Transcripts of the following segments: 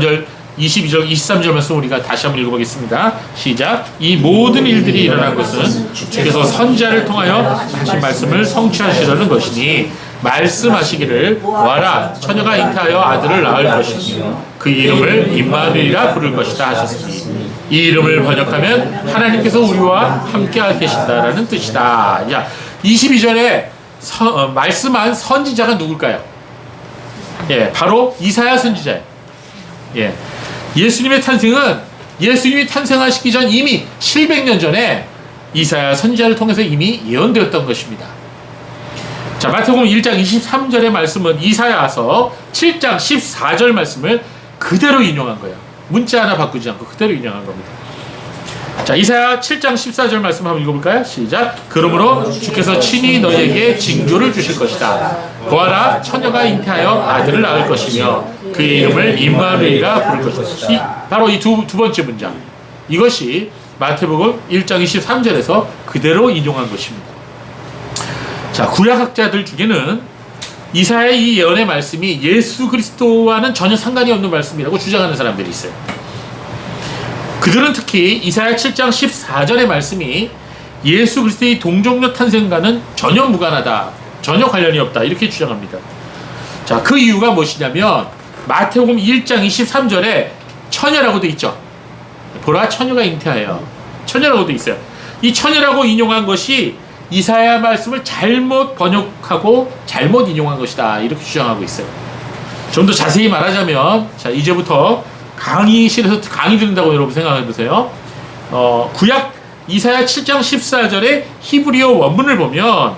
23절, 22절, 23절 말씀 우리가 다시 한번 읽어보겠습니다. 시작. 이 모든 일들이 일어난 것은 주께서 선지자를 통하여 하신 말씀을 성취하시려는 것이니 말씀하시기를 보아라 처녀가 잉태하여 아들을 낳을 것이며 그 이름을 임마누엘이라 부를 것이다 하셨으니 이 이름을 번역하면 하나님께서 우리와 함께 계신다라는 뜻이다. 자, 22절에 말씀한 선지자가 누굴까요? 예, 바로 이사야 선지자예요. 예. 예수님의 탄생은 예수님이 탄생하시기 전 이미 700년 전에 이사야 선지자를 통해서 이미 예언되었던 것입니다. 자, 마태복음 1장 23절의 말씀은 이사야서 7장 14절 말씀을 그대로 인용한 거예요. 문자 하나 바꾸지 않고 그대로 인용한 겁니다. 자, 이사야 7장 14절 말씀 한번 읽어볼까요? 시작. 그러므로 주께서 친히 너희에게 징조를 주실 것이다. 보아라 처녀가 잉태하여 아들을 낳을 것이며 그의 이름을 임마누엘이라 부를 것이다. 바로 이 두 번째 문장, 이것이 마태복음 1장 23절에서 그대로 인용한 것입니다. 자, 구약학자들 중에는 이사야의 이 예언의 말씀이 예수 그리스도와는 전혀 상관이 없는 말씀이라고 주장하는 사람들이 있어요. 그들은 특히 이사야 7장 14절의 말씀이 예수 그리스도의 동정녀 탄생과는 전혀 무관하다, 전혀 관련이 없다, 이렇게 주장합니다. 자, 그 이유가 무엇이냐면 마태복음 1장 23절에 처녀라고 돼 있죠. 보라 처녀가 잉태하여, 처녀라고 돼 있어요. 이 처녀라고 인용한 것이 이사야 말씀을 잘못 번역하고 잘못 인용한 것이다, 이렇게 주장하고 있어요. 좀 더 자세히 말하자면, 자, 이제부터 강의실에서 강의 듣는다고 여러분 생각해 보세요. 구약 이사야 7장 14절의 히브리어 원문을 보면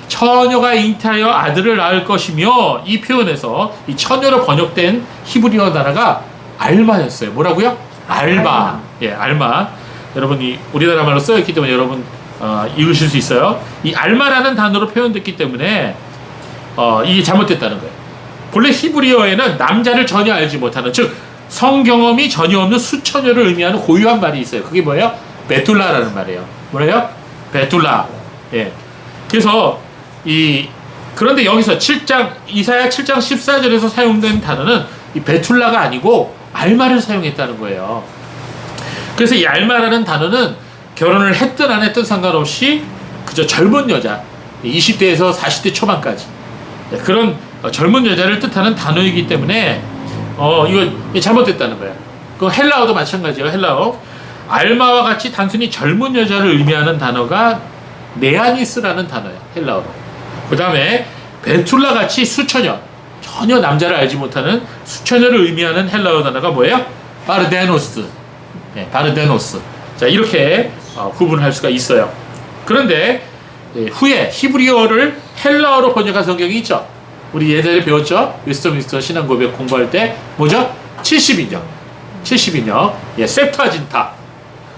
처녀가 잉태하여 아들을 낳을 것이며, 이 표현에서 이 처녀로 번역된 히브리어 단어가 알마였어요. 뭐라고요? 알마. 예, 알마. 여러분이 우리나라 말로 써있기 때문에 여러분 읽으실 수 있어요. 이 알마라는 단어로 표현됐기 때문에 이게 잘못됐다는 거예요. 본래 히브리어에는 남자를 전혀 알지 못하는, 즉 성경험이 전혀 없는 수처녀를 의미하는 고유한 말이 있어요. 그게 뭐예요? 베툴라라는 말이에요. 뭐래요? 베툴라. 예. 그래서 그런데 여기서 이사야 7장 14절에서 사용된 단어는 이 베툴라가 아니고 알마를 사용했다는 거예요. 그래서 이 알마라는 단어는 결혼을 했든 안 했든 상관없이 그저 젊은 여자, 20대에서 40대 초반까지 그런 젊은 여자를 뜻하는 단어이기 때문에 이거 잘못됐다는 거예요. 그 헬라어도 마찬가지예요. 헬라어 알마와 같이 단순히 젊은 여자를 의미하는 단어가 네아니스라는 단어예요. 헬라어로. 그 다음에 베툴라 같이 수처녀, 전혀 남자를 알지 못하는 수처녀를 의미하는 헬라어 단어가 뭐예요? 바르데노스. 네, 바르데노스. 자, 이렇게 구분할 수가 있어요. 그런데 후에 히브리어를 헬라어로 번역한 성경이 있죠. 우리 예전에 배웠죠? 웨스터민스터 신앙고백 공부할 때 뭐죠? 70인역. 예, 셉투아진타.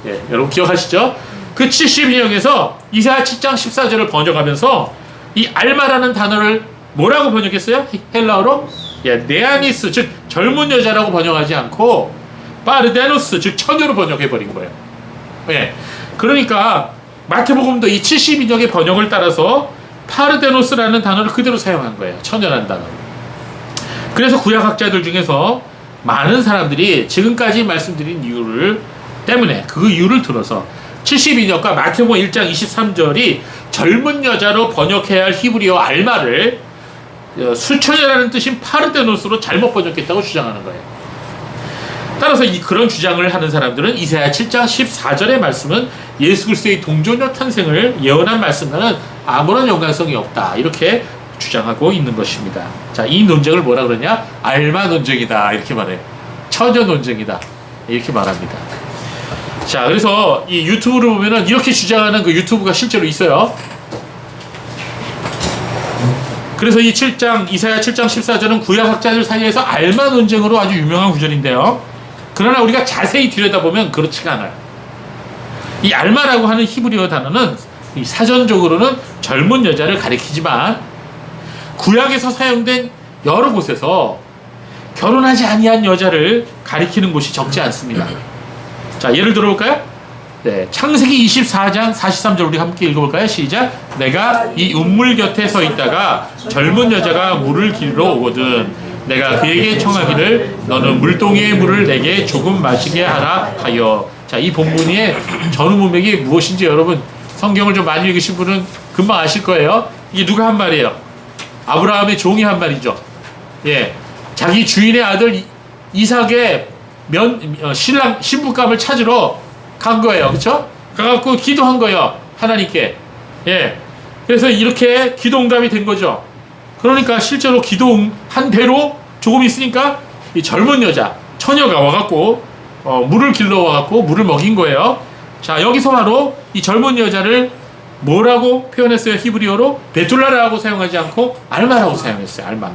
예, 여러분 기억하시죠? 그 70인역에서 이사야 7장 14절을 번역하면서 이 알마라는 단어를 뭐라고 번역했어요? 헬라어로? 예, 네아니스, 즉 젊은 여자라고 번역하지 않고 바르데노스, 즉 처녀로 번역해버린 거예요. 예, 그러니까 마태복음도 이 70인역의 번역을 따라서 파르데노스라는 단어를 그대로 사용한 거예요. 처녀라는 단어를. 그래서 구약학자들 중에서 많은 사람들이 지금까지 말씀드린 이유를 때문에 그 이유를 들어서 70인역과 마태복음 1장 23절이 젊은 여자로 번역해야 할 히브리어 알마를 수처녀라는 뜻인 파르데노스로 잘못 번역했다고 주장하는 거예요. 따라서 그런 주장을 하는 사람들은 이사야 7장 14절의 말씀은 예수 그리스도의 동정녀 탄생을 예언한 말씀과는 아무런 연관성이 없다, 이렇게 주장하고 있는 것입니다. 자, 이 논쟁을 뭐라 그러냐? 알마 논쟁이다, 이렇게 말해요. 처녀 논쟁이다, 이렇게 말합니다. 자, 그래서 이 유튜브를 보면은 이렇게 주장하는 그 유튜브가 실제로 있어요. 그래서 이사야 7장 14절은 구약학자들 사이에서 알마 논쟁으로 아주 유명한 구절인데요. 그러나 우리가 자세히 들여다보면 그렇지가 않아요. 이 알마라고 하는 히브리어 단어는 사전적으로는 젊은 여자를 가리키지만 구약에서 사용된 여러 곳에서 결혼하지 아니한 여자를 가리키는 곳이 적지 않습니다. 자, 예를 들어볼까요? 네, 창세기 24장 43절 우리 함께 읽어볼까요? 시작. 내가 이 운물 곁에 서 있다가 젊은 여자가 물을 길러 오거든 내가 그에게 청하기를 너는 물동이의 물을 내게 조금 마시게 하라 하여. 자, 이 본문의 전후 문맥이 무엇인지 여러분 성경을 좀 많이 읽으신 분은 금방 아실 거예요. 이게 누가 한 말이에요? 아브라함의 종이 한 말이죠. 예, 자기 주인의 아들 이삭의 신부감을 찾으러 간 거예요. 그렇죠? 가갖고 기도한 거예요. 하나님께. 예, 그래서 이렇게 기도 응답이 된 거죠. 그러니까 실제로 기도한 대로 조금 있으니까 이 젊은 여자, 처녀가 와갖고 물을 길러 와갖고 물을 먹인 거예요. 자, 여기서 바로 이 젊은 여자를 뭐라고 표현했어요? 히브리어로 베툴라라고 사용하지 않고 알마라고 사용했어요. 알마.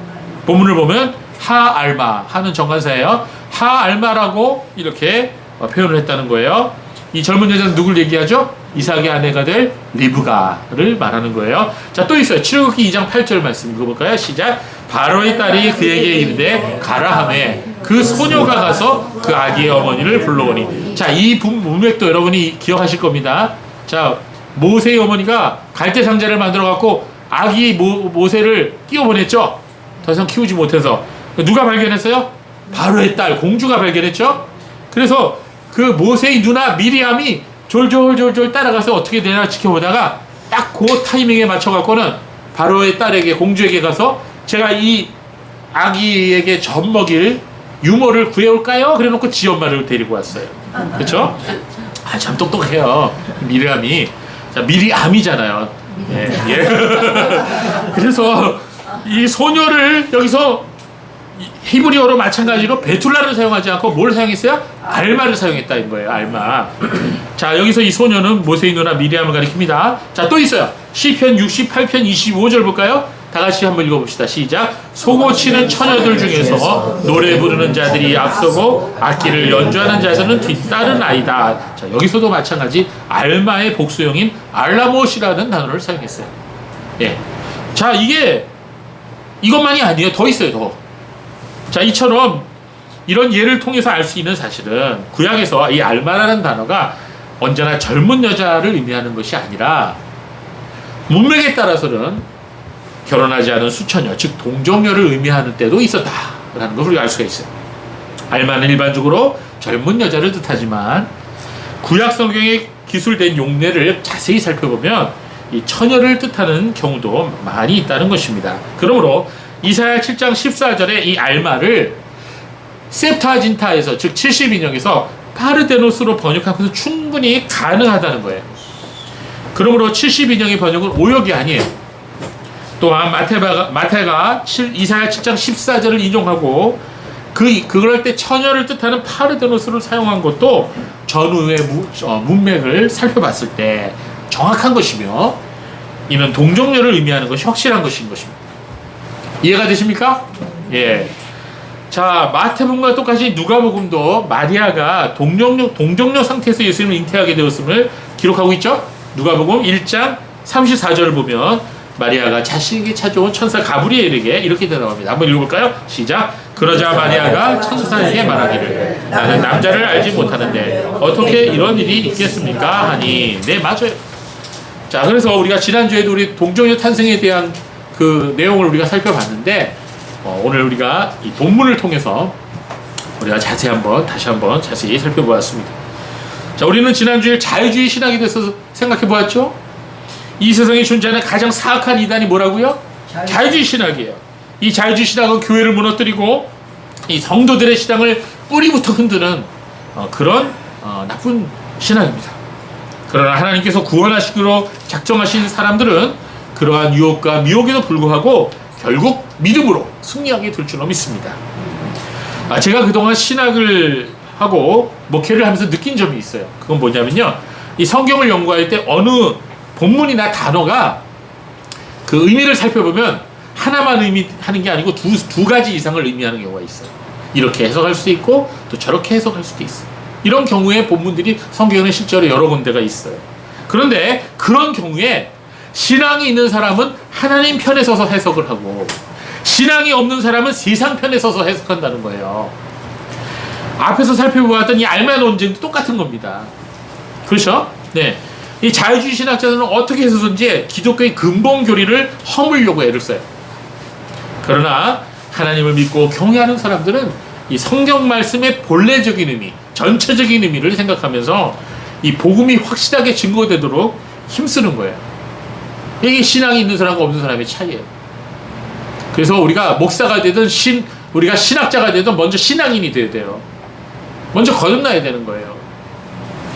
본문을 보면 하알마, 하는 정관사예요. 하알마라고 이렇게 표현을 했다는 거예요. 이 젊은 여자는 누굴 얘기하죠? 이삭의 아내가 될 리브가를 말하는 거예요. 자, 또 있어요. 출애굽기 2장 8절 말씀 읽어볼까요? 시작. 바로의 딸이 그에게 이르되 가라 하매 그 소녀가 가서 그 아기의 어머니를 불러오니. 자, 이 문맥도 여러분이 기억하실 겁니다. 자, 모세의 어머니가 갈대 상자를 만들어 갖고 아기 모세를 끼워보냈죠. 더 이상 키우지 못해서. 누가 발견했어요? 바로의 딸 공주가 발견했죠. 그래서 그 모세의 누나 미리암이 졸졸졸졸 따라가서 어떻게 되나 지켜보다가 딱 그 타이밍에 맞춰 갖고는 바로의 딸에게, 공주에게 가서 제가 이 아기에게 젖 먹일 유모를 구해올까요? 그래 놓고 지 엄마를 데리고 왔어요. 그렇죠? 아, 참 똑똑해요, 미리암이. 자, 미리암이잖아요. 예, 예. 그래서 이 소녀를 여기서 히브리어로 마찬가지로 베툴라를 사용하지 않고 뭘 사용했어요? 알마를 사용했다는 거예요. 알마. 자, 여기서 이 소녀는 모세의 누나 미리암을 가리킵니다. 자, 또 있어요. 시편 68편 25절 볼까요? 다 같이 한번 읽어봅시다. 시작. 소고 치는 처녀들 중에서 노래 부르는 자들이 앞서고 악기를 연주하는 자들은 뒤따른 아이다. 자, 여기서도 마찬가지 알마의 복수형인 알라못이라는 단어를 사용했어요. 예. 자, 이것만이 아니에요. 더 있어요. 더. 자, 이처럼 이런 예를 통해서 알 수 있는 사실은 구약에서 이 알마라는 단어가 언제나 젊은 여자를 의미하는 것이 아니라 문맥에 따라서는 결혼하지 않은 수처녀, 즉 동정녀를 의미하는 때도 있었다라는 것을 우리가 알 수가 있어요. 알마는 일반적으로 젊은 여자를 뜻하지만 구약 성경에 기술된 용례를 자세히 살펴보면 이 처녀를 뜻하는 경우도 많이 있다는 것입니다. 그러므로 이사야 7장 14절에 이 알마를 셉타진타에서, 즉 70인형에서 파르데노스로 번역한 것은 충분히 가능하다는 거예요. 그러므로 70인형의 번역은 오역이 아니에요. 또한 마태가 이사야 7장 14절을 인용하고 그걸 할 때 처녀를 뜻하는 파르데노스를 사용한 것도 전후의 문맥을 살펴봤을 때 정확한 것이며 이는 동정녀를 의미하는 것이 확실한 것인 것입니다. 이해가 되십니까? 예. 자, 마태복음과 똑같이 누가복음도 마리아가 동정녀 상태에서 예수님을 잉태하게 되었음을 기록하고 있죠. 누가복음 1장 34절을 보면 마리아가 자신에게 찾아온 천사 가브리엘에게 이렇게 대답합니다. 한번 읽어볼까요? 시작. 그러자 마리아가 천사에게 말하기를 나는 남자를 알지 못하는데 어떻게 이런 일이 있겠습니까? 하니 네, 맞아요. 자, 그래서 우리가 지난주에도 우리 동정녀 탄생에 대한 그 내용을 우리가 살펴봤는데 오늘 우리가 이 본문을 통해서 우리가 다시 한번 자세히 살펴보았습니다. 자, 우리는 지난주에 자유주의 신학에 대해서 생각해 보았죠. 이 세상에 존재하는 가장 사악한 이단이 뭐라고요? 자유주의 신학이에요. 이 자유주의 신학은 교회를 무너뜨리고 이 성도들의 신앙을 뿌리부터 흔드는 그런 나쁜 신학입니다. 그러나 하나님께서 구원하시기로 작정하신 사람들은 그러한 유혹과 미혹에도 불구하고 결국 믿음으로 승리하게 될 줄로 믿습니다. 제가 그동안 신학을 하고 목회를 하면서 느낀 점이 있어요. 그건 뭐냐면요, 이 성경을 연구할 때 어느 본문이나 단어가 그 의미를 살펴보면 하나만 의미하는 게 아니고 두 가지 이상을 의미하는 경우가 있어요. 이렇게 해석할 수도 있고 또 저렇게 해석할 수도 있어요. 이런 경우에 본문들이 성경에 실제로 여러 군데가 있어요. 그런데 그런 경우에 신앙이 있는 사람은 하나님 편에 서서 해석을 하고 신앙이 없는 사람은 세상 편에 서서 해석한다는 거예요. 앞에서 살펴보았던 이 알마 논쟁도 똑같은 겁니다. 그렇죠? 네. 이 자유주의 신학자들은 어떻게 해서든지 기독교의 근본 교리를 허물려고 애를 써요. 그러나 하나님을 믿고 경외하는 사람들은 이 성경 말씀의 본래적인 의미, 전체적인 의미를 생각하면서 이 복음이 확실하게 증거되도록 힘쓰는 거예요. 이게 신앙이 있는 사람과 없는 사람의 차이예요. 그래서 우리가 목사가 되든 우리가 신학자가 되든 먼저 신앙인이 돼야 돼요. 먼저 거듭나야 되는 거예요.